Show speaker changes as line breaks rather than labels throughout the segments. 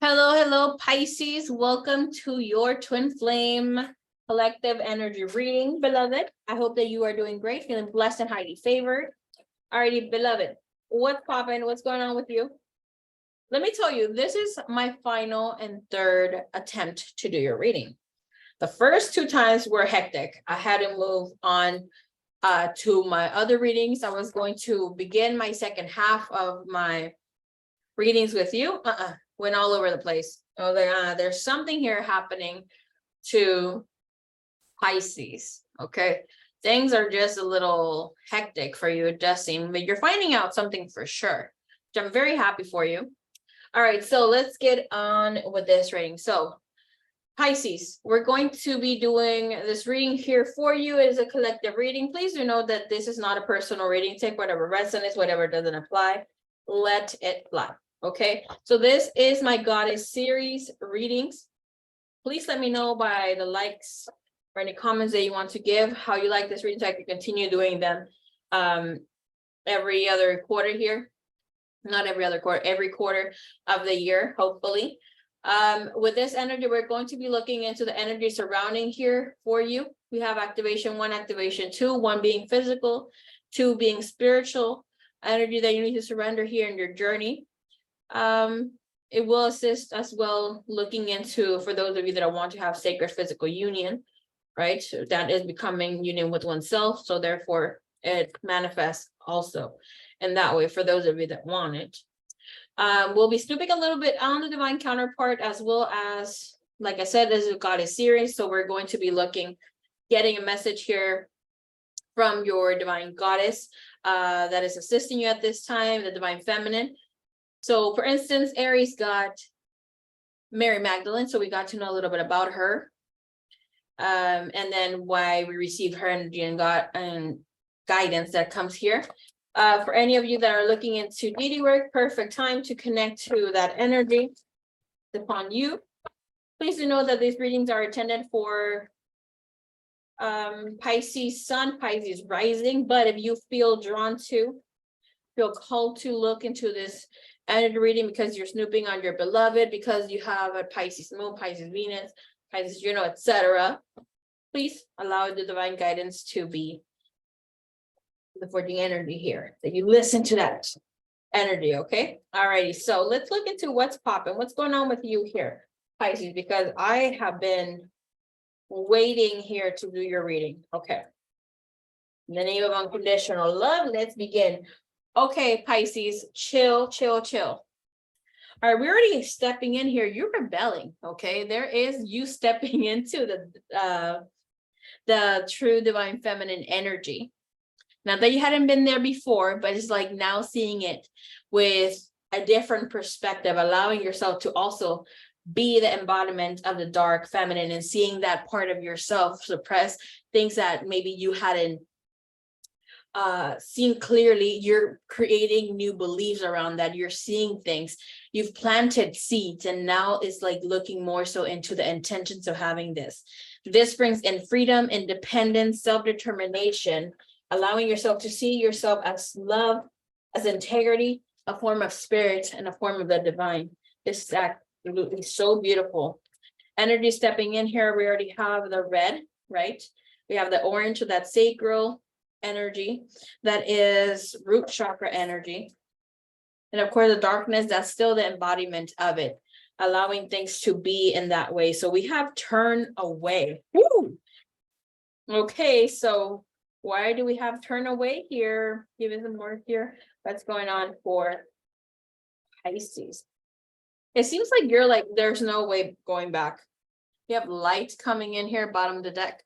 Hello, hello, Pisces. Welcome to your twin flame collective energy reading, beloved. I hope that you are doing great, feeling blessed and highly favored. Alrighty, beloved, what's popping? What's going on with you? Let me tell you, this is my final and third attempt to do your reading. The first two times were hectic. I had to move on to my other readings. I was going to begin my second half of my readings with you. Went all over the place. Oh, there's something here happening to Pisces. Okay, things are just a little hectic for you, it does seem, but you're finding out something for sure, which I'm very happy for you. All right, so let's get on with this reading. So Pisces, we're going to be doing this reading here for you as a collective reading. Please do know that this is not a personal reading. Take whatever resonates, whatever doesn't apply, let it fly. Okay, so this is my Goddess series readings. Please let me know by the likes or any comments that you want to give, how you like this reading, so I can continue doing them every other quarter here. Not every other quarter, every quarter of the year, hopefully. With this energy, we're going to be looking into the energy surrounding here for you. We have activation 1, activation 2, 1 being physical, 2 being spiritual energy that you need to surrender here in your journey. It will assist as well looking into, for those of you that want to have sacred physical union, right? So that is becoming union with oneself. So therefore it manifests also in that way for those of you that want it. We'll be snooping a little bit on the divine counterpart, as well as, like I said, this is a Goddess series. So we're going to be getting a message here from your divine goddess that is assisting you at this time, the divine feminine. So for instance, Aries got Mary Magdalene. So we got to know a little bit about her. And then why we received her energy and guidance that comes here. For any of you that are looking into deity work, perfect time to connect to that energy upon you. Please do know that these readings are intended for Pisces Sun, Pisces Rising. But if you feel called to look into this energy reading because you're snooping on your beloved, because you have a Pisces Moon, Pisces Venus, Pisces, etc., please allow the divine guidance to be the forging energy here, that you listen to that energy. Okay, alrighty, so let's look into what's popping, what's going on with you here, Pisces, because I have been waiting here to do your reading. Okay, in the name of unconditional love, let's begin. Okay, Pisces, chill. All right, we're already stepping in here. You're rebelling. Okay, there is you stepping into the true divine feminine energy. Not that you hadn't been there before, but it's like now seeing it with a different perspective, allowing yourself to also be the embodiment of the dark feminine and seeing that part of yourself suppress things that maybe you hadn't seen clearly. You're creating new beliefs around that. You're seeing things. You've planted seeds, and now it's like looking more so into the intentions of having this. This brings in freedom, independence, self-determination, allowing yourself to see yourself as love, as integrity, a form of spirit, and a form of the divine. This is absolutely so beautiful. Energy stepping in here, we already have the red, right? We have the orange, so that's sacral energy, that is root chakra energy. And of course, the darkness, that's still the embodiment of it, allowing things to be in that way. So we have turn away. Woo! Okay, so why do we have turn away here? Give us some more here. What's going on for Pisces? It seems like you're like, there's no way going back. You have light coming in here, bottom of the deck.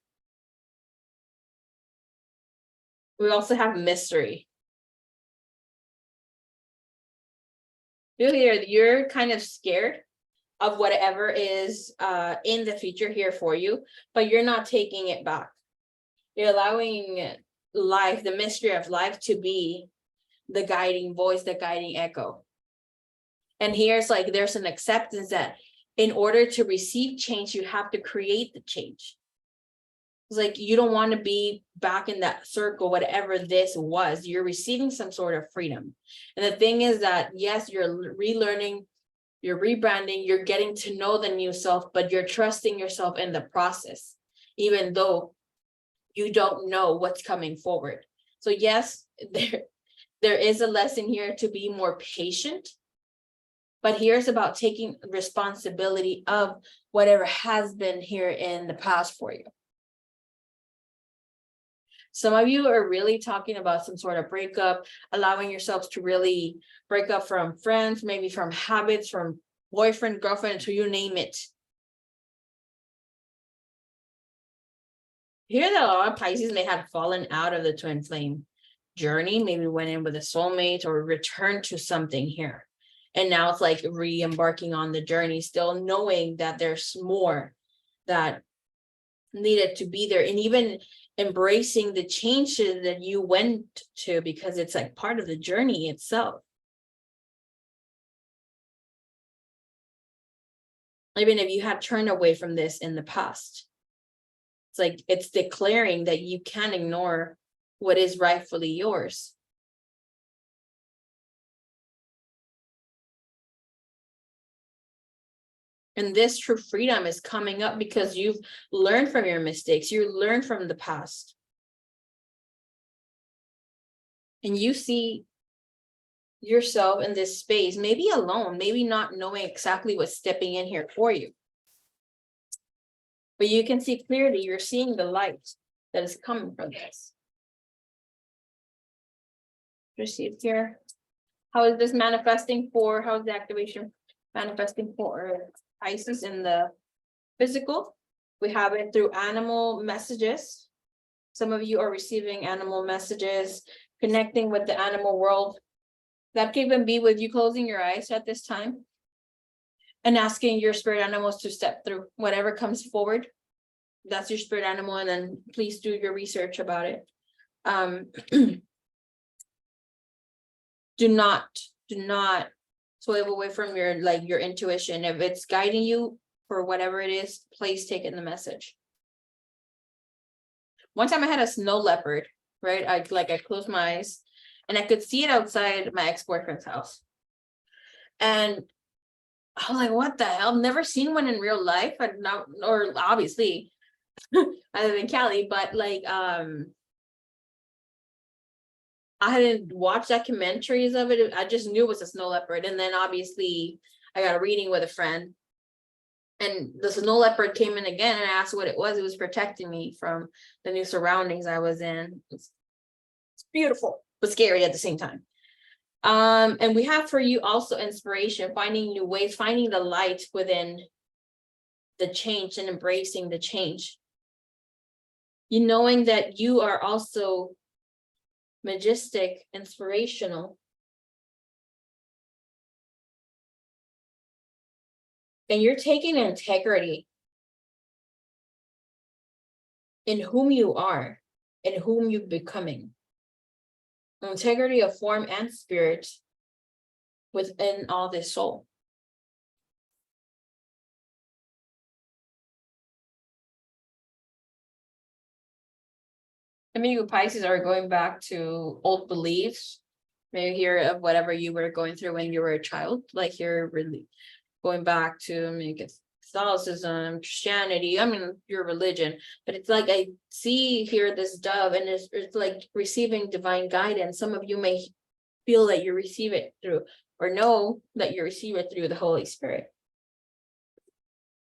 We also have mystery. You're kind of scared of whatever is in the future here for you, but you're not taking it back. You're allowing life, the mystery of life, to be the guiding voice, the guiding echo. And here's like, there's an acceptance that in order to receive change, you have to create the change. It's like, you don't want to be back in that circle, whatever this was. You're receiving some sort of freedom. And the thing is that, yes, you're relearning You're rebranding, you're getting to know the new self, but you're trusting yourself in the process, even though you don't know what's coming forward. So yes, there is a lesson here to be more patient, but here's about taking responsibility of whatever has been here in the past for you. Some of you are really talking about some sort of breakup, allowing yourselves to really break up from friends, maybe from habits, from boyfriend, girlfriend, so you name it. Here that a lot of Pisces may have fallen out of the twin flame journey, maybe went in with a soulmate or returned to something here. And now it's like re-embarking on the journey, still knowing that there's more that needed to be there, and even embracing the changes that you went to, because it's like part of the journey itself. Even if you had turned away from this in the past, it's like it's declaring that you can't ignore what is rightfully yours. And this true freedom is coming up because you've learned from your mistakes. You learned from the past. And you see yourself in this space, maybe alone, maybe not knowing exactly what's stepping in here for you. But you can see clearly, you're seeing the light that is coming from this. Received here. How is this manifesting for, how is the activation manifesting for Pisces in the physical? We have it through animal messages. Some of you are receiving animal messages, connecting with the animal world. That could even be with you closing your eyes at this time and asking your spirit animals to step through whatever comes forward. That's your spirit animal, and then please do your research about it. Do not swerve away from your intuition. If it's guiding you for whatever it is, please take in the message. One time I had a snow leopard, right? I closed my eyes and I could see it outside my ex-boyfriend's house. And I was like, what the hell? I've never seen one in real life, or obviously I live in Cali, but I hadn't watched documentaries of it. I just knew it was a snow leopard. And then obviously I got a reading with a friend, and the snow leopard came in again, and I asked what it was. It was protecting me from the new surroundings I was in. It's beautiful, but scary at the same time. And we have for you also inspiration, finding new ways, finding the light within the change and embracing the change. You knowing that you are also majestic, inspirational. And you're taking integrity in whom you are and whom you're becoming. Integrity of form and spirit within all this soul. I mean, you Pisces are going back to old beliefs, maybe here of whatever you were going through when you were a child, like you're really going back to maybe Catholicism, Christianity, I mean, your religion. But it's like I see here this dove, and it's like receiving divine guidance. Some of you may feel that you receive it through, or know that you receive it through the Holy Spirit.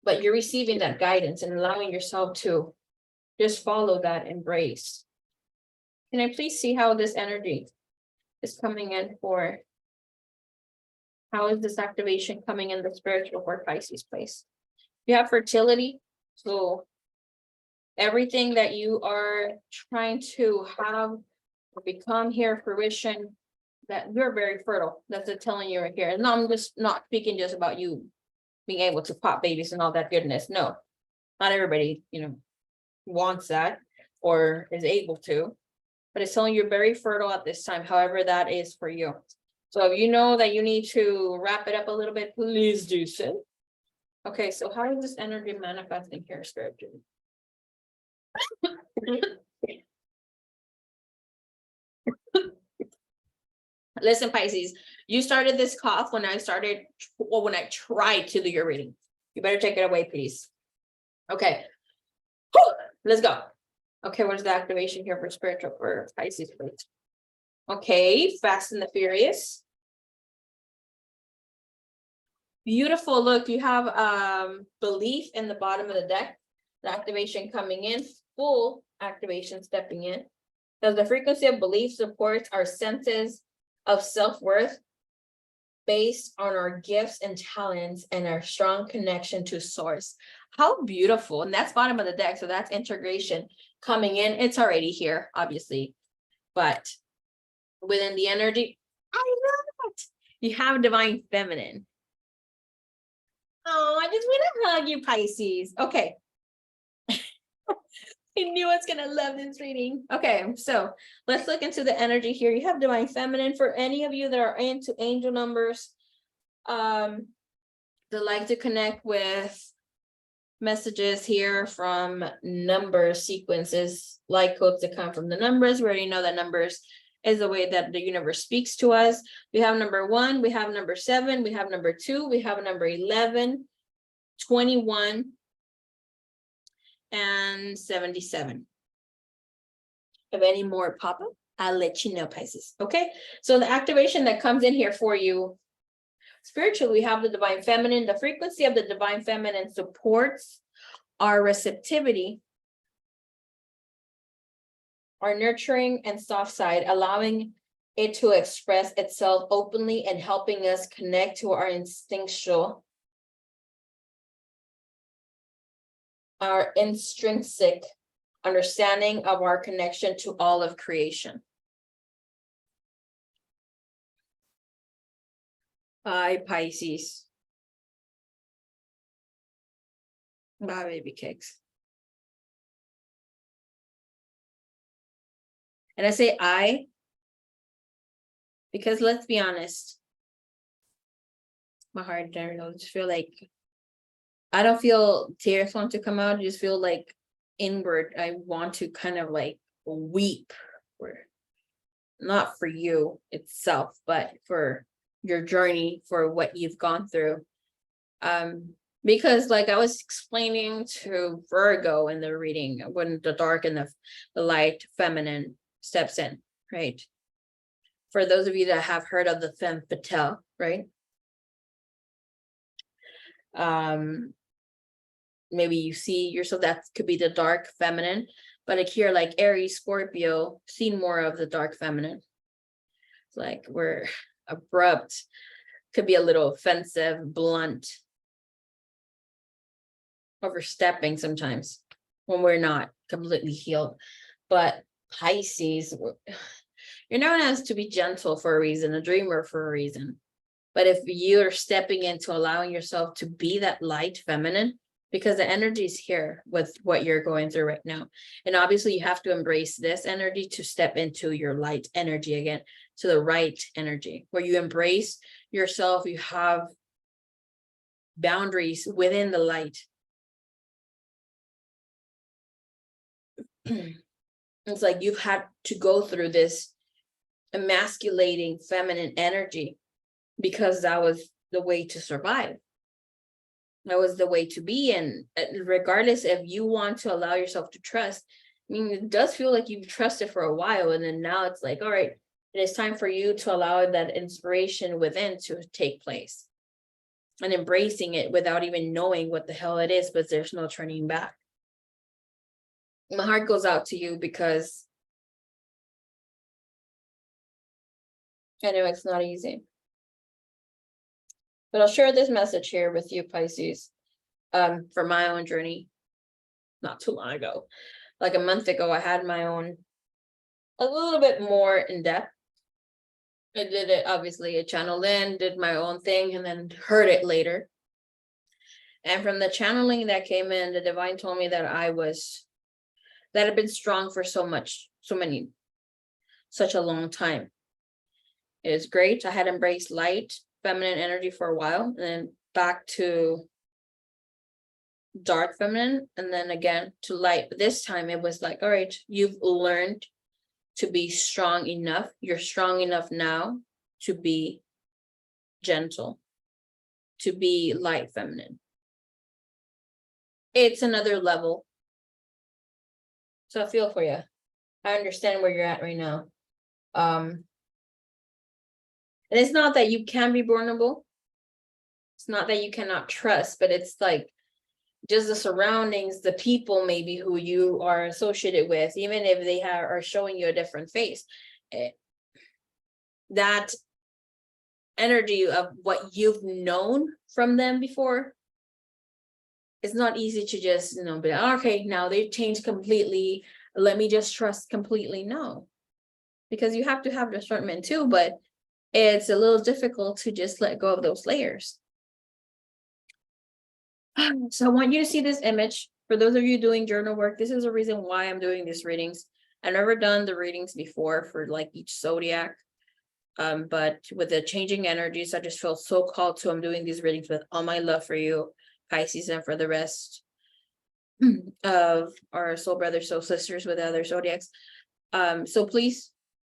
But you're receiving that guidance and allowing yourself to just follow that embrace. Can I please see how this energy is coming in for? How is this activation coming in the spiritual for Pisces place? You have fertility. So everything that you are trying to have or become here, fruition, that you're very fertile. That's it telling you right here. And I'm just not speaking just about you being able to pop babies and all that goodness. No, not everybody, wants that or is able to. But it's telling you very fertile at this time, however that is for you. So if you know that you need to wrap it up a little bit, please do so. Okay, so how is this energy manifesting here spiritually? Listen, Pisces, you started this cough when I tried to do your reading. You better take it away, please. Okay. Whew, let's go. Okay, where's the activation here for spiritual for Pisces, please? Okay, Fast and the Furious. Beautiful. Look, you have belief in the bottom of the deck. The activation coming in, full activation stepping in. Because the frequency of belief supports our senses of self-worth based on our gifts and talents and our strong connection to source. How beautiful. And that's bottom of the deck. So that's integration coming in. It's already here, obviously. But within the energy, I love it. You have divine feminine. Oh, I just want to hug you, Pisces. Okay. I knew I was going to love this reading. Okay, so let's look into the energy here. You have divine feminine. For any of you that are into angel numbers, that like to connect with messages here from number sequences, like codes that come from the numbers. We already know that numbers is the way that the universe speaks to us. We have number 1, we have number 7, we have number 2, we have number 11, 21, and 77. If any more pop up, I'll let you know, Pisces. Okay, so the activation that comes in here for you spiritually, we have the divine feminine. The frequency of the divine feminine supports our receptivity, our nurturing and soft side, allowing it to express itself openly and helping us connect to our instinctual, our intrinsic understanding of our connection to all of creation. Bye, Pisces. Bye, baby cakes. And I say I, because let's be honest, my heart generally just feel like I don't feel tears want to come out. I just feel like inward. I want to kind of like weep, for, not for you itself, but for your journey, for what you've gone through. Because like I was explaining to Virgo in the reading, when the dark and the light feminine steps in, right? For those of you that have heard of the femme fatale, right? Maybe you see yourself, that could be the dark feminine, but like here, like Aries, Scorpio, seen more of the dark feminine. It's like we're abrupt, could be a little offensive, blunt, overstepping sometimes when we're not completely healed. But Pisces, you're known as to be gentle for a reason, a dreamer for a reason. But if you're stepping into allowing yourself to be that light feminine, because the energy is here with what you're going through right now. And obviously you have to embrace this energy to step into your light energy again, to the right energy, where you embrace yourself, you have boundaries within the light. It's like you've had to go through this emasculating feminine energy because that was the way to survive. That was the way to be. And regardless if you want to allow yourself to trust, I mean, it does feel like you've trusted for a while. And then now it's like, all right, it is time for you to allow that inspiration within to take place. And embracing it without even knowing what the hell it is, but there's no turning back. My heart goes out to you because I know it's not easy. But I'll share this message here with you, Pisces, for my own journey. Not too long ago, like a month ago, I had my own, a little bit more in depth. I did it, obviously, I channeled in, did my own thing, and then heard it later. And from the channeling that came in, the divine told me that that had been strong for such a long time. It is great. I had embraced light, feminine energy for a while, and then back to dark feminine, and then again to light. But this time it was like, all right, you've learned to be strong enough. You're strong enough now to be gentle, to be light feminine. It's another level. So I feel for you. I understand where you're at right now. And it's not that you can be vulnerable. It's not that you cannot trust, but it's like just the surroundings, the people maybe who you are associated with, even if they are showing you a different face. That energy of what you've known from them before, it's not easy to just, be like, okay, now they've changed completely. Let me just trust completely. No, because you have to have discernment too, but it's a little difficult to just let go of those layers. So I want you to see this image. For those of you doing journal work, this is the reason why I'm doing these readings. I've never done the readings before for like each zodiac. But with the changing energies, I just feel so called to. I'm doing these readings with all my love for you, Pisces, and for the rest of our soul brothers, soul sisters with other zodiacs. So please,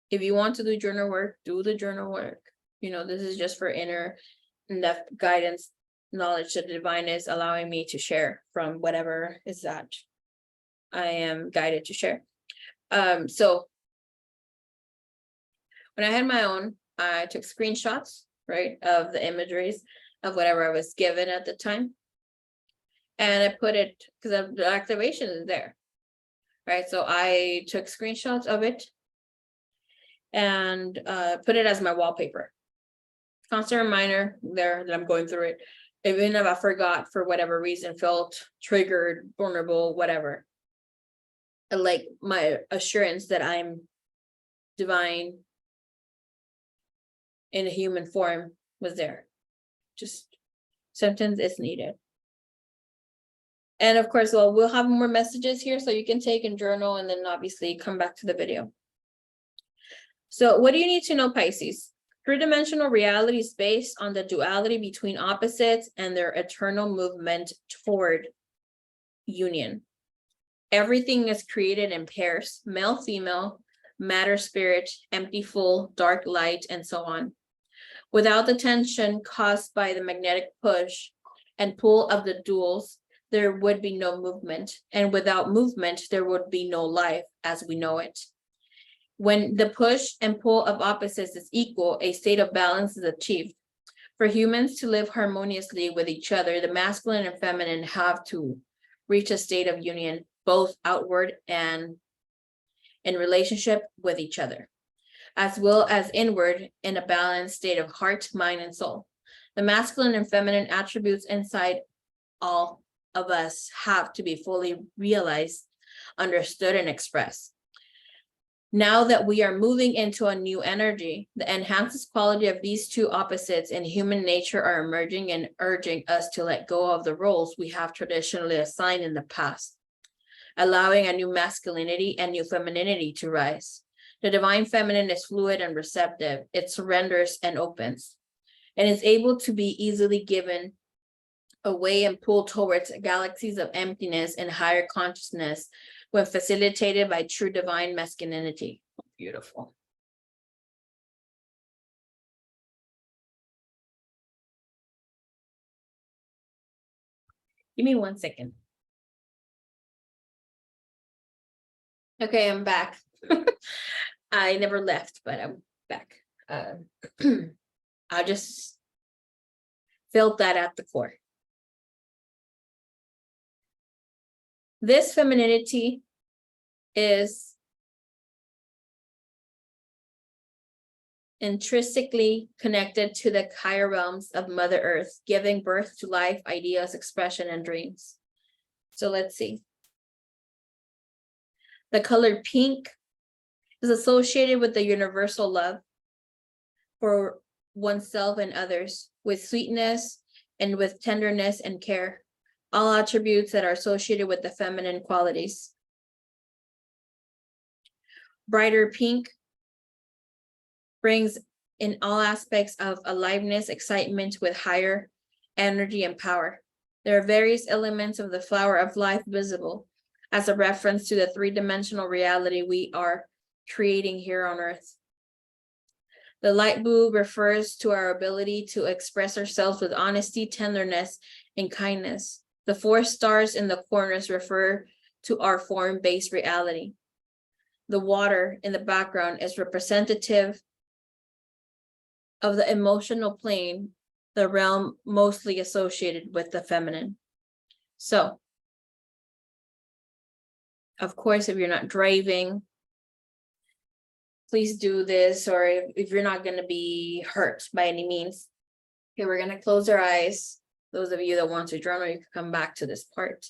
if you want to do journal work, do the journal work. This is just for inner in-depth guidance, knowledge that the divine is allowing me to share from whatever is that I am guided to share. So when I had my own, I took screenshots, right, of the imageries of whatever I was given at the time. And I put it, because the activation is there, right? So I took screenshots of it and put it as my wallpaper. Constant reminder there that I'm going through it. Even if I forgot for whatever reason, felt triggered, vulnerable, whatever. Like my assurance that I'm divine in a human form was there. Just sometimes it's needed. And of course, we'll have more messages here so you can take and journal and then obviously come back to the video. So what do you need to know, Pisces? Three-dimensional reality is based on the duality between opposites and their eternal movement toward union. Everything is created in pairs, male, female, matter, spirit, empty, full, dark, light, and so on. Without the tension caused by the magnetic push and pull of the duals, there would be no movement. And without movement, there would be no life as we know it. When the push and pull of opposites is equal, a state of balance is achieved. For humans to live harmoniously with each other, the masculine and feminine have to reach a state of union, both outward and in relationship with each other, as well as inward in a balanced state of heart, mind, and soul. The masculine and feminine attributes inside all of us have to be fully realized, understood, and expressed. Now that we are moving into a new energy, the enhanced quality of these two opposites in human nature are emerging and urging us to let go of the roles we have traditionally assigned in the past, allowing a new masculinity and new femininity to rise. The divine feminine is fluid and receptive. It surrenders and opens, and is able to be easily given away and pulled towards galaxies of emptiness and higher consciousness when facilitated by true divine masculinity. Beautiful. Give me 1 second. Okay, I'm back. I never left, but I'm back. I just felt that at the core. This femininity is intrinsically connected to the higher realms of Mother Earth, giving birth to life, ideas, expression, and dreams. So let's see. The color pink is associated with the universal love for oneself and others, with sweetness and with tenderness and care, all attributes that are associated with the feminine qualities. Brighter pink brings in all aspects of aliveness, excitement with higher energy and power. There are various elements of the flower of life visible as a reference to the three-dimensional reality we are creating here on Earth. The light blue refers to our ability to express ourselves with honesty, tenderness, and kindness. The 4 stars in the corners refer to our form-based reality. The water in the background is representative of the emotional plane, the realm mostly associated with the feminine. So, of course, if you're not driving, please do this, or if you're not going to be hurt by any means. Okay, we're going to close our eyes. Those of you that want to journal, you can come back to this part.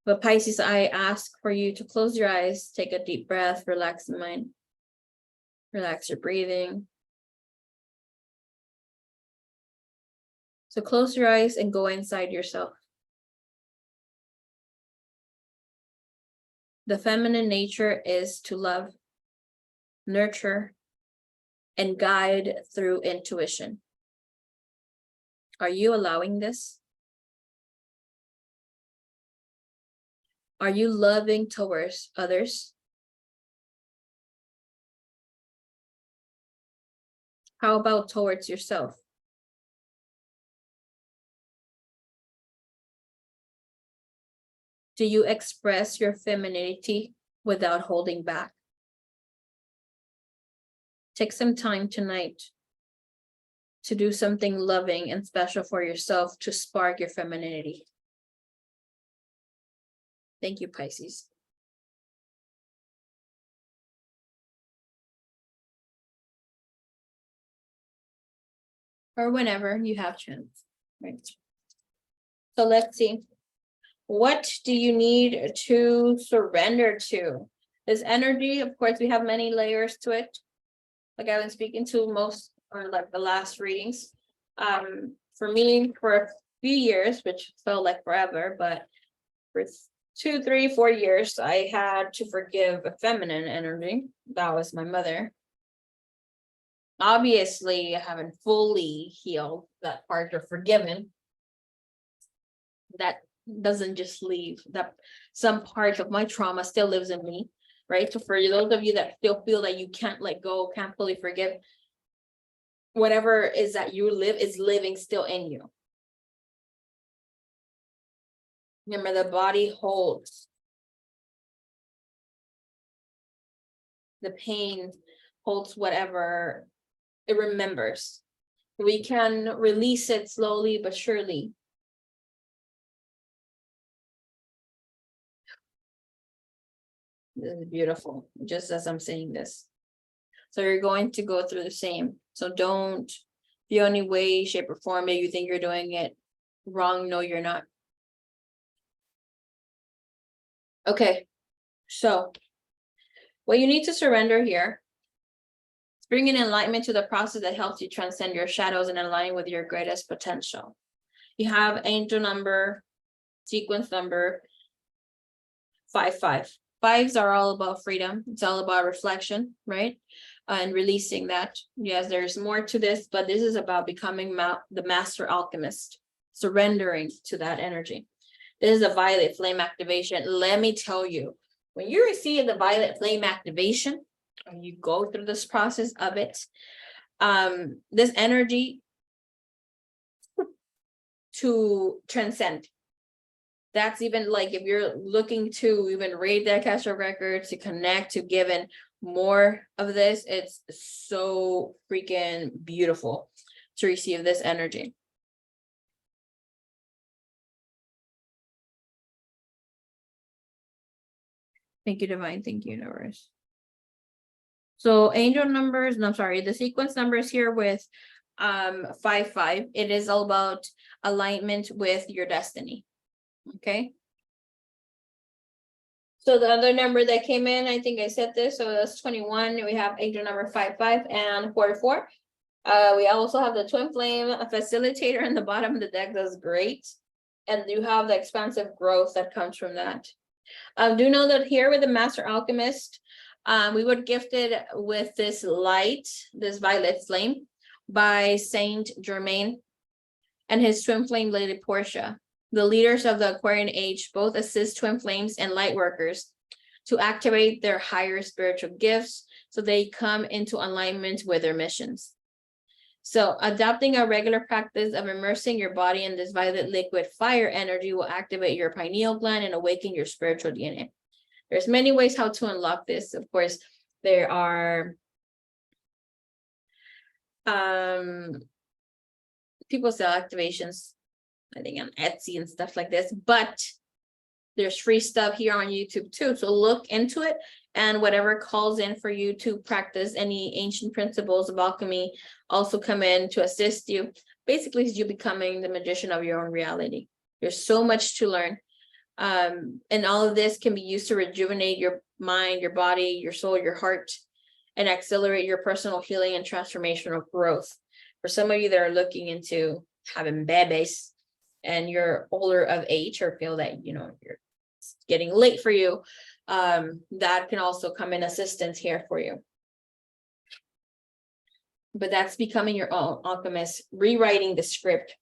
But Pisces, I ask for you to close your eyes, take a deep breath, relax the mind, relax your breathing. So close your eyes and go inside yourself. The feminine nature is to love, nurture, and guide through intuition. Are you allowing this? Are you loving towards others? How about towards yourself? Do you express your femininity without holding back? Take some time tonight to do something loving and special for yourself to spark your femininity. Thank you, Pisces. Or whenever you have chance, right? So let's see. What do you need to surrender to? This energy, of course, we have many layers to it. Like I've been speaking to most, or like the last readings. For me, for a few years, which felt like forever, but for 2, 3, 4 years, I had to forgive a feminine energy. That was my mother. Obviously, I haven't fully healed that part or forgiven. That doesn't just leave, that some part of my trauma still lives in me, right? So for those of you that still feel that you can't let go, can't fully forgive, whatever is that you live is living still in you. Remember, the body holds the pain, holds whatever it remembers. We can release it slowly but surely. This is beautiful, just as I'm saying this. So you're going to go through the same. So don't feel any way, shape, or form that you think you're doing it wrong. No, you're not. Okay, so what you need to surrender here is bringing enlightenment to the process that helps you transcend your shadows and align with your greatest potential. You have angel number, sequence number 55. 5s are all about freedom. It's all about reflection, right? And releasing that. Yes, there's more to this, but this is about becoming the master alchemist, surrendering to that energy. This is a violet flame activation. Let me tell you, when you receive the violet flame activation, and you go through this process of it, this energy to transcend. That's even like if you're looking to even read the Akashic records, to connect, to give in more of this, it's so freaking beautiful to receive this energy. Thank you, Divine. Thank you, Universe. So angel numbers, no, I'm sorry, the sequence numbers here with 55, it is all about alignment with your destiny. Okay. So the other number that came in, I think I said this, so that's 21. We have angel number 55 and 44. We also have the twin flame facilitator in the bottom of the deck. That's great. And you have the expansive growth that comes from that. Do know that here with the Master Alchemist, we were gifted with this light, this violet flame by Saint Germain and his twin flame lady Portia. The leaders of the Aquarian age both assist twin flames and light workers to activate their higher spiritual gifts, so they come into alignment with their missions. So adopting a regular practice of immersing your body in this violet liquid fire energy will activate your pineal gland and awaken your spiritual DNA. There's many ways how to unlock this. Of course, there are people sell activations, I think on Etsy and stuff like this, but there's free stuff here on YouTube too. So look into it, and whatever calls in for you to practice any ancient principles of alchemy also come in to assist you. Basically, you becoming the magician of your own reality. There's so much to learn. And all of this can be used to rejuvenate your mind, your body, your soul, your heart, and accelerate your personal healing and transformational growth. For some of you that are looking into having babies and you're older of age or feel that, you know, you're getting late for you, that can also come in assistance here for you. But that's becoming your own alchemist, rewriting the script,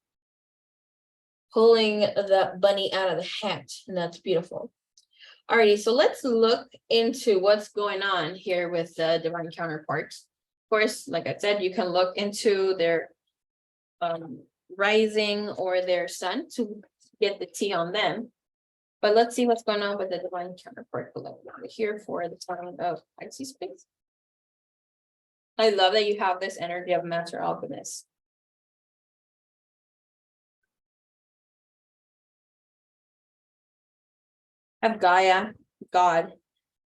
pulling the bunny out of the hat, and that's beautiful. Alrighty, so let's look into what's going on here with the divine counterparts. Of course, like I said, you can look into their rising or their sun to get the tea on them. But let's see what's going on with the divine counterpart here for the sign of Pisces space. I love that you have this energy of Master Alchemist. Have Gaia, God.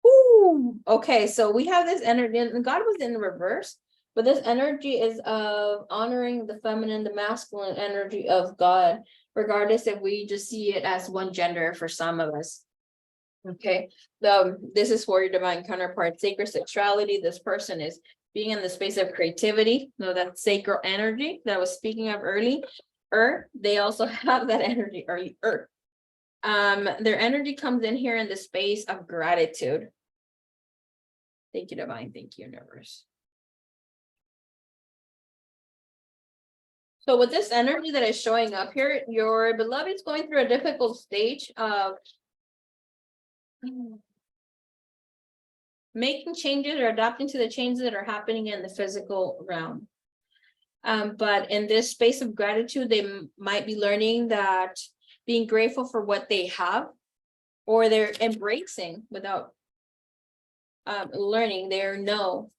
Ooh, okay, so we have this energy, and God was in reverse, but this energy is of honoring the feminine, the masculine energy of God, regardless if we just see it as one gender for some of us. Okay, this is for your divine counterpart, sacred sexuality. This person is being in the space of creativity. No, that sacred energy that I was speaking of early. They also have that energy, earth. Their energy comes in here in the space of gratitude. Thank you, divine. Thank you, universe. So with this energy that is showing up here, your beloved is going through a difficult stage of making changes or adapting to the changes that are happening in the physical realm. But in this space of gratitude, they might be learning that being grateful for what they have, or they're embracing without learning. They know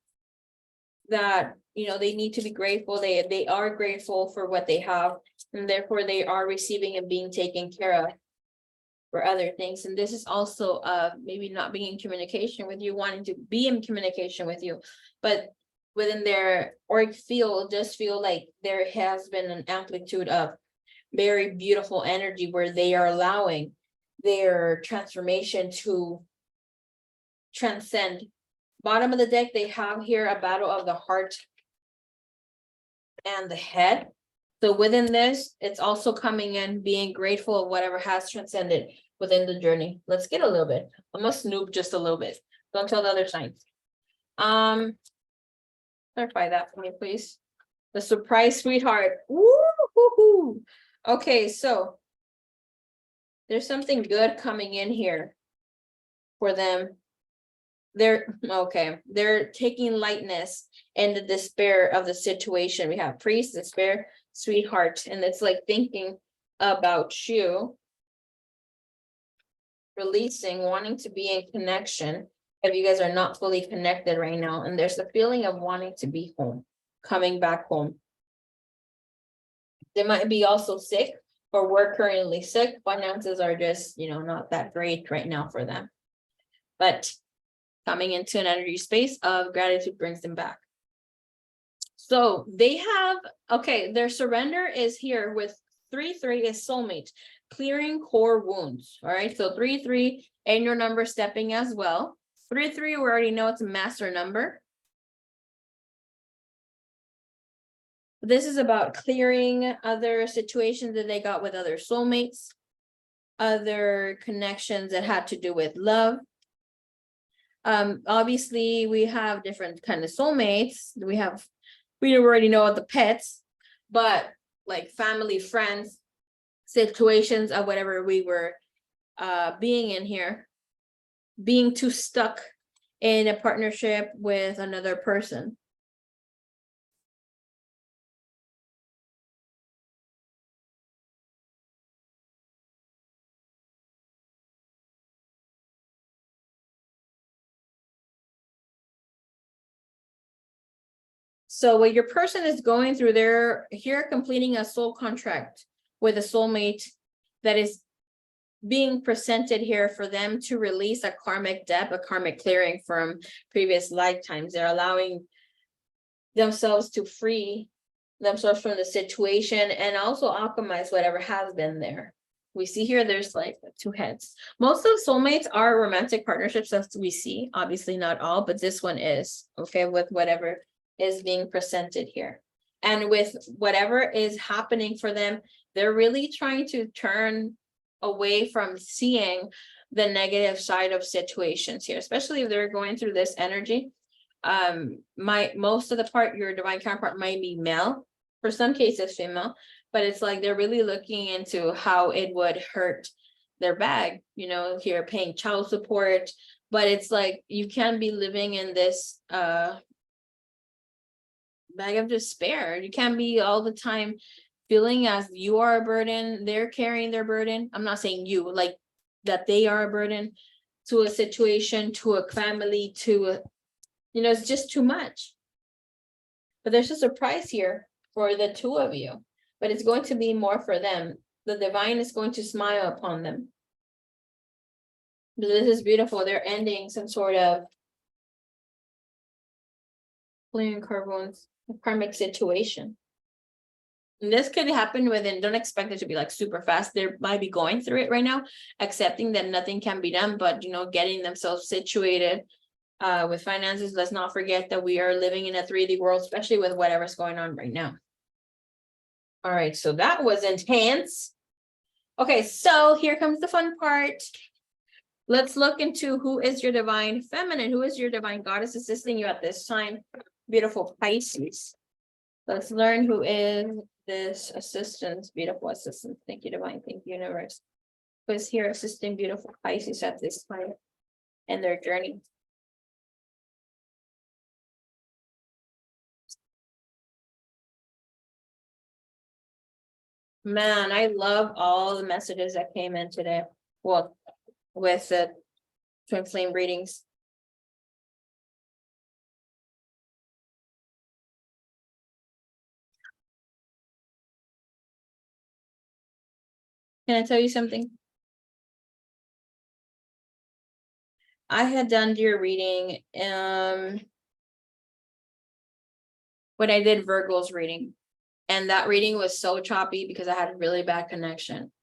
that, you know, they need to be grateful. They are grateful for what they have, and therefore they are receiving and being taken care of for other things. And this is also maybe not being in communication with you, wanting to be in communication with you, but within their auric field, just feel like there has been an amplitude of very beautiful energy where they are allowing their transformation to transcend. Bottom of the deck, they have here a battle of the heart and the head. So within this, it's also coming in being grateful of whatever has transcended within the journey. Let's get a little bit. I'm gonna snoop just a little bit. Don't tell the other signs. Clarify that for me, please. The surprise sweetheart. Woo-hoo-hoo. Okay, so there's something good coming in here for them. They're taking lightness in the despair of the situation. We have priest, despair, sweetheart, and it's like thinking about you, releasing, wanting to be in connection. If you guys are not fully connected right now, and there's a feeling of wanting to be home, coming back home. They might be also sick, or we're currently sick. Finances are just, you know, not that great right now for them. But coming into an energy space of gratitude brings them back. So they have, their surrender is here with 3-3 is soulmate, clearing core wounds. All right, so 3-3 and your number stepping as well. 3-3, we already know it's a master number. This is about clearing other situations that they got with other soulmates, other connections that had to do with love. Obviously we have different kind of soulmates. We already know the pets, but like family, friends, situations of whatever we were being in here, being too stuck in a partnership with another person. So what your person is going through, they're here completing a soul contract with a soulmate that is being presented here for them to release a karmic debt, a karmic clearing from previous lifetimes. They're allowing themselves to free themselves from the situation and also alchemize whatever has been there. We see here there's like two heads. Most of soulmates are romantic partnerships that we see, obviously not all, but this one is, okay, with whatever is being presented here. And with whatever is happening for them, they're really trying to turn away from seeing the negative side of situations here, especially if they're going through this energy. Most of the part, your divine counterpart might be male, for some cases female, but it's like they're really looking into how it would hurt their bag, you know, here paying child support, but it's like you can't be living in this bag of despair. You can't be all the time feeling as you are a burden, they're carrying their burden. I'm not saying you, like that they are a burden to a situation, to a family, to a, you know, it's just too much. But there's a surprise here for the two of you, but it's going to be more for them. The divine is going to smile upon them. This is beautiful. They're ending some sort of clearing carbones, karmic situation. And this could happen within, don't expect it to be like super fast. They might be going through it right now, accepting that nothing can be done, but, you know, getting themselves situated with finances. Let's not forget that we are living in a 3D world, especially with whatever's going on right now. All right, so that was intense. Okay, so here comes the fun part. Let's look into who is your divine feminine, who is your divine goddess assisting you at this time. Beautiful Pisces. Let's learn who is this assistant, beautiful assistant. Thank you, divine. Thank you, universe. Who is here assisting beautiful Pisces at this time in their journey. Man, I love all the messages that came in today. Well, with the twin flame readings. Can I tell you something? I had done your reading when I did Virgo's reading, and that reading was so choppy because I had a really bad connection.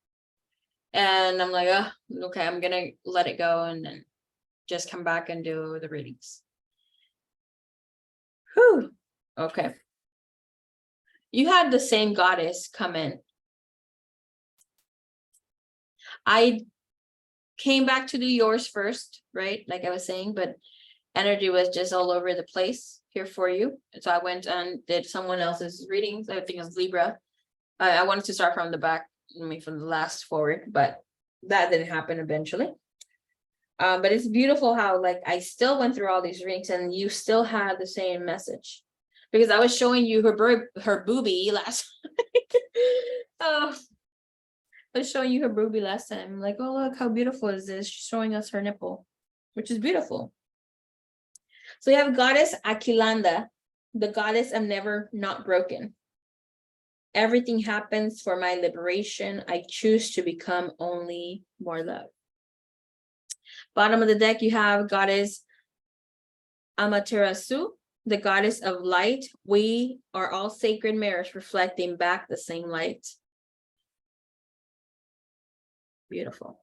And I'm like, oh, okay, I'm gonna let it go and then just come back and do the readings. Whew. Okay. You had the same goddess come in. I came back to do yours first, right? Like I was saying, but energy was just all over the place here for you. So I went and did someone else's readings. I think it was Libra. I wanted to start from the back, I mean, from the last forward, but that didn't happen eventually. But it's beautiful how like I still went through all these readings and you still had the same message, because I was showing you her boobie last oh, I was showing you her boobie last time. I'm like, oh, look how beautiful is this. She's showing us her nipple, which is beautiful. So you have goddess Akhilanda, the goddess of never not broken. Everything happens for my liberation. I choose to become only more love. Bottom of the deck, you have goddess Amaterasu, the goddess of light. We are all sacred mirrors reflecting back the same light. Beautiful.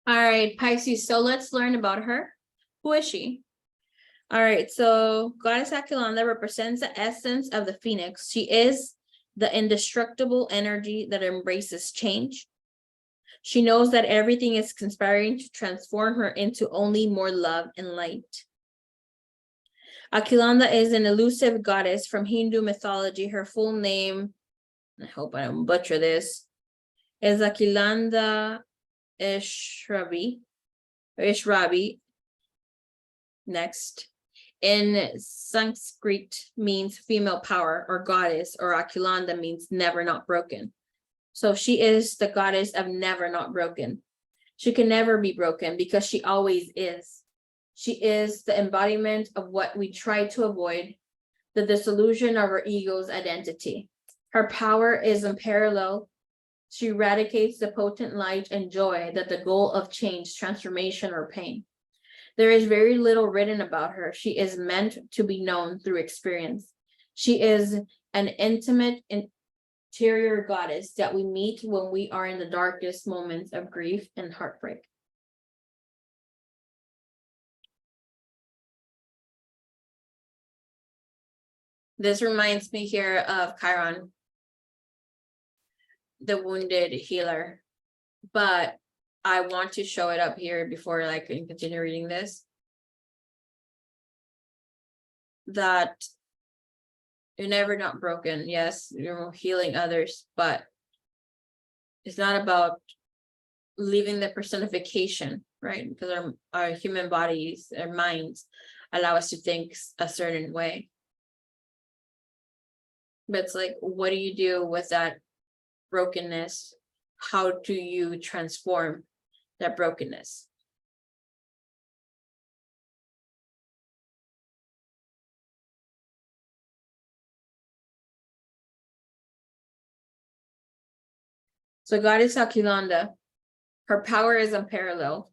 All right, Pisces. So let's learn about her. Who is she? All right, so goddess Akhilanda represents the essence of the phoenix. She is the indestructible energy that embraces change. She knows that everything is conspiring to transform her into only more love and light. Akhilanda is an elusive goddess from Hindu mythology. Her full name, I hope I don't butcher this, is Akhilanda Ishrabi. Next. In Sanskrit means female power or goddess, or Akhilanda means never not broken. So she is the goddess of never not broken. She can never be broken because she always is. She is the embodiment of what we try to avoid, the dissolution of our ego's identity. Her power is unparalleled. She eradicates the potent light and joy that the goal of change, transformation, or pain. There is very little written about her. She is meant to be known through experience. She is an intimate interior goddess that we meet when we are in the darkest moments of grief and heartbreak. This reminds me here of Chiron, the wounded healer, but I want to show it up here before I can continue reading this. That you're never not broken. Yes, you're healing others, but it's not about leaving the personification, right? Because our human bodies, our minds allow us to think a certain way. But it's like, what do you do with that brokenness? How do you transform that brokenness? So Goddess Akhilanda, her power is unparalleled.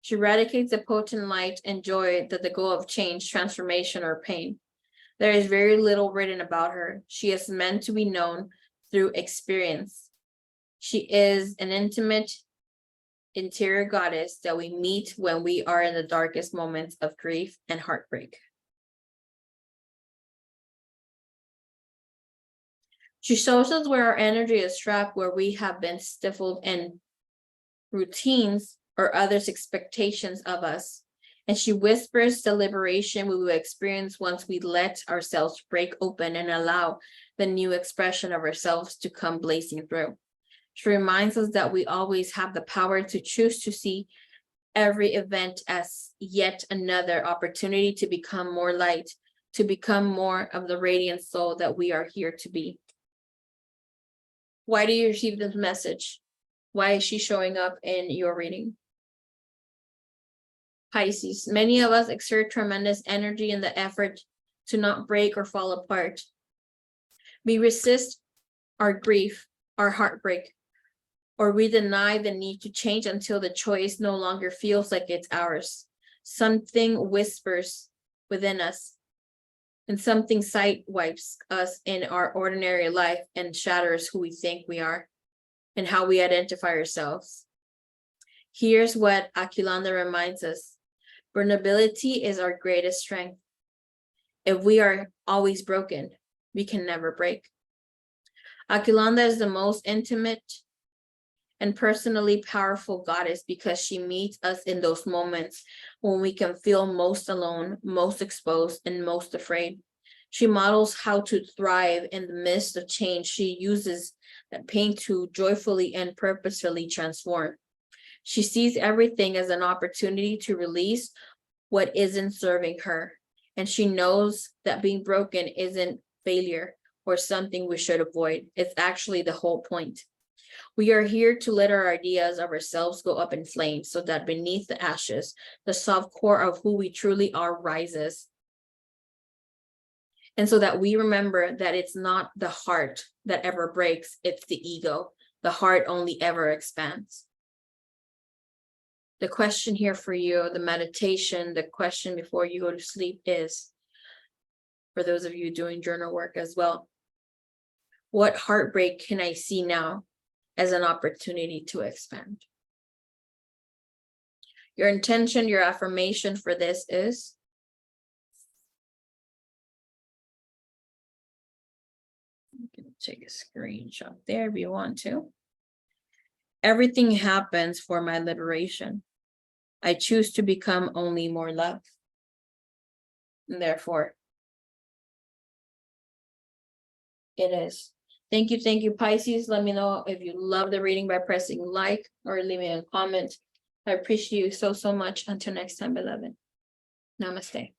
She eradicates the potent light and joy that the goal of change, transformation, or pain. There is very little written about her. She is meant to be known through experience. She is an intimate interior goddess that we meet when we are in the darkest moments of grief and heartbreak. She shows us where our energy is trapped, where we have been stifled in routines or others' expectations of us. And she whispers the liberation we will experience once we let ourselves break open and allow the new expression of ourselves to come blazing through. She reminds us that we always have the power to choose to see every event as yet another opportunity to become more light, to become more of the radiant soul that we are here to be. Why do you receive this message? Why is she showing up in your reading? Pisces, many of us exert tremendous energy in the effort to not break or fall apart. We resist our grief, our heartbreak, or we deny the need to change until the choice no longer feels like it's ours. Something whispers within us, and something sidewipes us in our ordinary life and shatters who we think we are and how we identify ourselves. Here's what Akhilanda reminds us. Vulnerability is our greatest strength. If we are always broken, we can never break. Akhilanda is the most intimate and personally powerful goddess because she meets us in those moments when we can feel most alone, most exposed, and most afraid. She models how to thrive in the midst of change. She uses that pain to joyfully and purposefully transform. She sees everything as an opportunity to release what isn't serving her. And she knows that being broken isn't failure or something we should avoid. It's actually the whole point. We are here to let our ideas of ourselves go up in flames so that beneath the ashes, the soft core of who we truly are rises. And so that we remember that it's not the heart that ever breaks, it's the ego. The heart only ever expands. The question here for you, the meditation, the question before you go to sleep is, for those of you doing journal work as well, what heartbreak can I see now as an opportunity to expand? Your intention, your affirmation for this is, you can take a screenshot there if you want to. Everything happens for my liberation. I choose to become only more love. And therefore, it is. Thank you, Pisces. Let me know if you love the reading by pressing like or leaving a comment. I appreciate you so much. Until next time, beloved. Namaste.